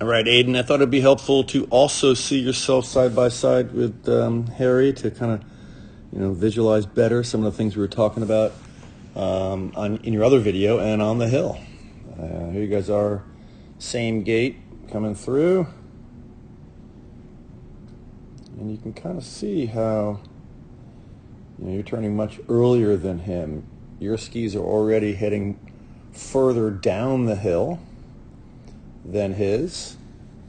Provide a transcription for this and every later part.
All right, Aydin, I thought it'd be helpful to also see yourself side by side with Harry to kind of, visualize better some of the things we were talking about in your other video and on the hill. Here you guys are, same gate coming through. And you can kind of see how you're turning much earlier than him. Your skis are already heading further down the hill than his.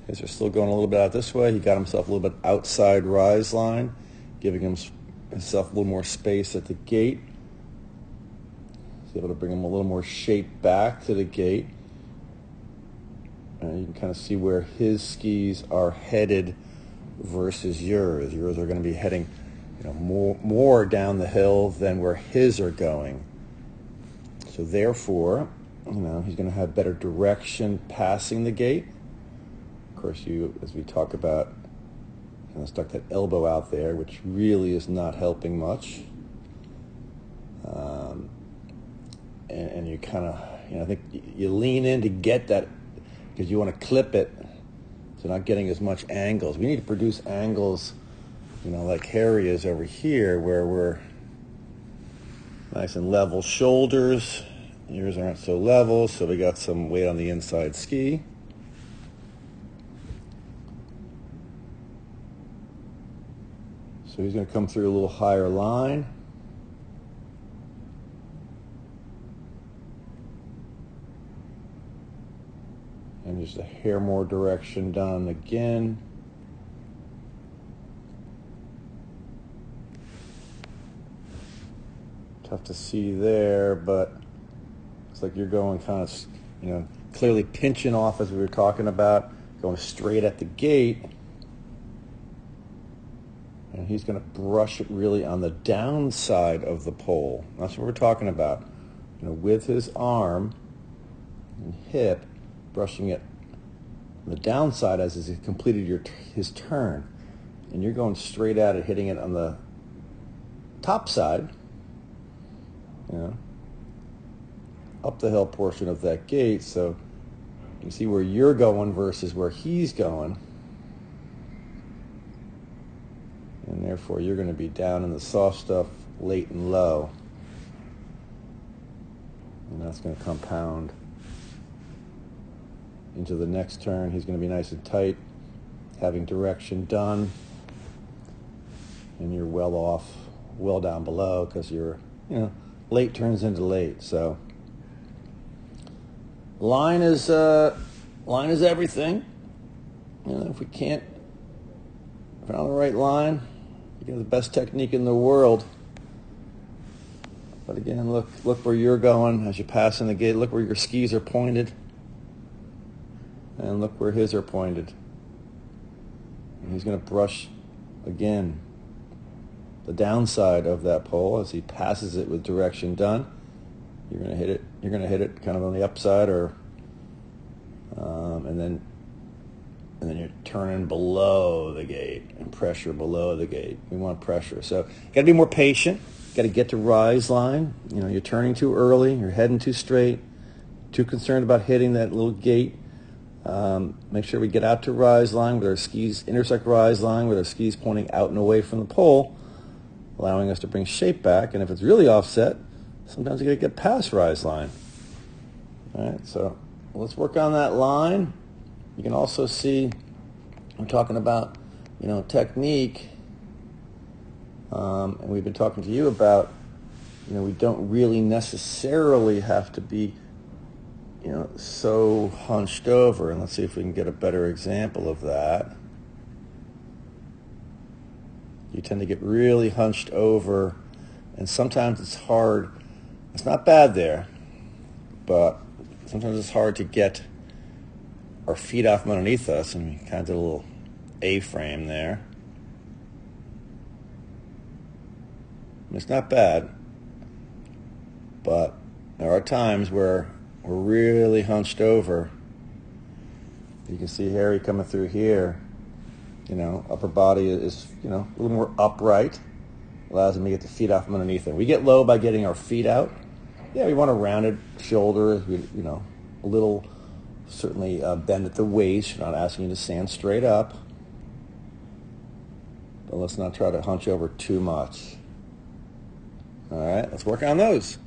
His are still going a little bit out this way. He got himself a little bit outside rise line, giving himself a little more space at the gate. He's able to bring him a little more shape back to the gate. You can kind of see where his skis are headed versus yours. Yours are going to be heading more down the hill than where his are going. So therefore, he's going to have better direction passing the gate. Of course, as we talk about, stuck that elbow out there, which really is not helping much. And you kind of, I think you lean in to get that because you want to clip it, so not getting as much angles. We need to produce angles, like Harry is over here, where we're nice and level shoulders. Yours aren't so level, so we got some weight on the inside ski. So he's going to come through a little higher line. And just a hair more direction done again. Tough to see there, but it's like you're going kind of, clearly pinching off as we were talking about, going straight at the gate. And he's going to brush it really on the downside of the pole. That's what we're talking about. With his arm and hip, brushing it on the downside as he completed his turn. And you're going straight at it, hitting it on the top side, up the hill portion of that gate. So you can see where you're going versus where he's going. And therefore, you're going to be down in the soft stuff late and low. And that's going to compound into the next turn. He's going to be nice and tight, having direction done. And you're well down below because you're, late turns into late. So line is everything. If we're on the right line, you got the best technique in the world. But again, look where you're going as you pass in the gate. Look where your skis are pointed. And look where his are pointed. And he's going to brush, again, the downside of that pole as he passes it with direction done. You're going to hit it. You're going to hit it kind of on the upside, and then you're turning below the gate and pressure below the gate. We want pressure. So you got to be more patient. Got to get to rise line. You're turning too early. You're heading too straight. Too concerned about hitting that little gate. Make sure we get out to rise line with our skis, intersect rise line with our skis pointing out and away from the pole, allowing us to bring shape back. And if it's really offset, sometimes you got to get past rise line. All right, so let's work on that line. You can also see, we're talking about, technique, and we've been talking to you about, we don't really necessarily have to be, so hunched over. And let's see if we can get a better example of that. You tend to get really hunched over, and sometimes it's hard. It's not bad there, but sometimes it's hard to get our feet off from underneath us, and we kind of did a little A-frame there. And it's not bad, but there are times where we're really hunched over. You can see Harry coming through here. Upper body is, a little more upright, allows him to get the feet off from underneath him. We get low by getting our feet out. Yeah, we want a rounded shoulder, a little Certainly bend at the waist. You're not asking you to stand straight up. But let's not try to hunch over too much. All right, let's work on those.